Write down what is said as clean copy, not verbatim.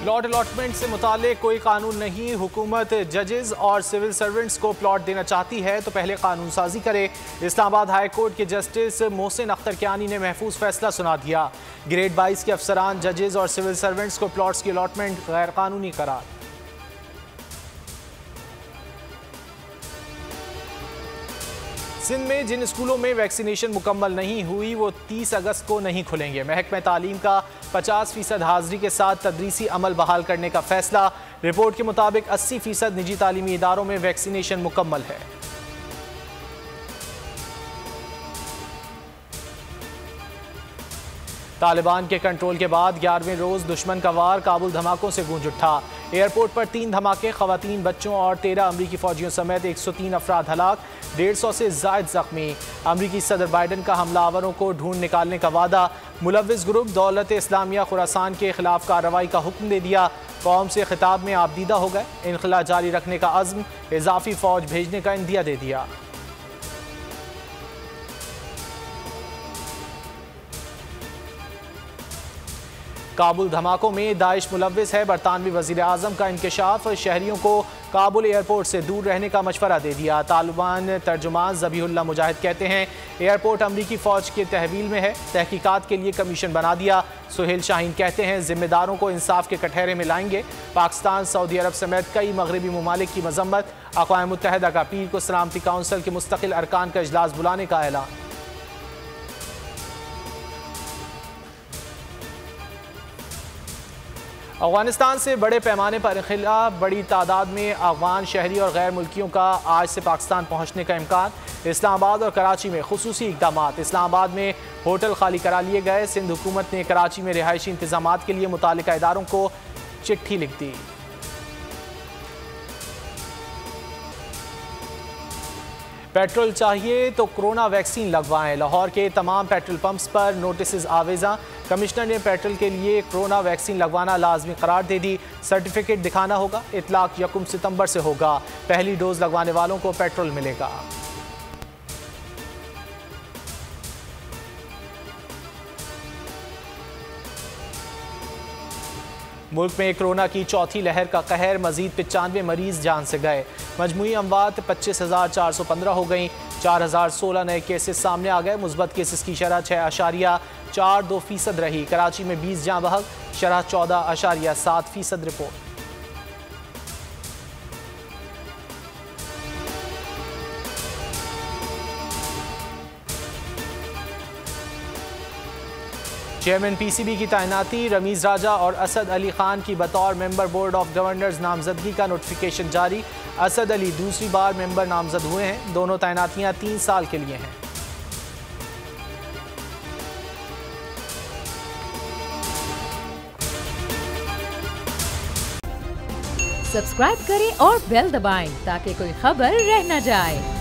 Plot allotment से मुताल्लिक कोई कानून नहीं। हुकूमत जजेस और सिविल सर्वेंट्स को प्लॉट देना चाहती है तो पहले कानून साजी करे। इस्लामाबाद हाई कोर्ट के जस्टिस मोहसिन अख्तर कियानी ने महफूज फैसला सुना दिया। ग्रेड 22 के अफसरान, जजेस और सिविल सर्वेंट्स को प्लॉट्स की अलॉटमेंट गैर कानूनी करार। सिंध में जिन स्कूलों में वैक्सीनेशन मुकम्मल नहीं हुई वो 30 अगस्त को नहीं खुलेंगे। महकमा तालीम का 50% हाजिरी के साथ तदरीसी अमल बहाल करने का फैसला। रिपोर्ट के मुताबिक 80% निजी तालीमी इदारों में वैक्सीनेशन मुकम्मल है। तालिबान के कंट्रोल के बाद 11वें रोज दुश्मन का वार काबुल धमाकों से गूंज उठा। एयरपोर्ट पर 3 धमाके, खवातीन, बच्चों और 13 अमरीकी फौजियों समेत 103 अफराद हलाक, 150 से जायद जख्मी। अमरीकी सदर बाइडन का हमलावरों को ढूंढ निकालने का वादा। मुलव्विस ग्रुप दौलत इस्लामिया खुरासान के खिलाफ कार्रवाई का हुक्म दे दिया। कौम से खिताब में आप दीदा हो गए। इनखला जारी रखने का अज़्म, इजाफी फौज भेजने का इंदिया दे दिया। काबुल धमाकों में दाइश मुलव्विस है। बरतानवी वज़ीर आज़म का इंकशाफ। शहरियों को काबुल एयरपोर्ट से दूर रहने का मशवरा दे दिया। तालिबान तर्जुमान ज़बीहुल्लाह मुजाहिद कहते हैं एयरपोर्ट अमरीकी फ़ौज के तहवील में है। तहकीकात के लिए कमीशन बना दिया। सुहेल शाहीन कहते हैं जिम्मेदारों को इंसाफ के कटहरे में लाएंगे। पाकिस्तान, सऊदी अरब समेत कई मगरबी ममालिक की मजम्मत। अक़वाम मुत्तहिदा का पीर को सलामती काउंसिल के मुस्तकिल अरकान का इजलास बुलाने का ऐलान। अफगानिस्तान से बड़े पैमाने पर इनखला, बड़ी तादाद में अफगान शहरी और गैर मुल्कियों का आज से पाकिस्तान पहुंचने का इम्कान। इस्लामाबाद और कराची में खुसूसी इक़दामात। इस्लामाबाद में होटल खाली करा लिए गए। सिंध हुकूमत ने कराची में रिहायशी इंतजामात के लिए मुतालिका इदारों को चिट्ठी लिख दी। पेट्रोल चाहिए तो कोरोना वैक्सीन लगवाएं। लाहौर के तमाम पेट्रोल पंप्स पर नोटिस आवेजा। कमिश्नर ने पेट्रोल के लिए कोरोना वैक्सीन लगवाना लाजमी करार दे दी। सर्टिफिकेट दिखाना होगा। इतलाक 1 सितंबर से होगा। पहली डोज लगवाने वालों को पेट्रोल मिलेगा। मुल्क में कोरोना की चौथी लहर का कहर। मजीद 95 मरीज जान से गए। मजमूई अमवात 25,415 हो गई। 4,016 नए केसेस सामने आ गए। मुस्बत केसेस की शरह 6.42% रही। कराची में 20 जाँ बहक, शरह 14.7% रिपोर्ट। चेयरमैन पीसीबी की तैनाती। रमीज राजा और असद अली खान की बतौर मेंबर बोर्ड ऑफ गवर्नर्स नामजदगी का नोटिफिकेशन जारी। असद अली दूसरी बार मेंबर नामजद हुए हैं। दोनों तैनातियां 3 साल के लिए हैं। सब्सक्राइब करें और बेल दबाएं ताकि कोई खबर रह न जाए।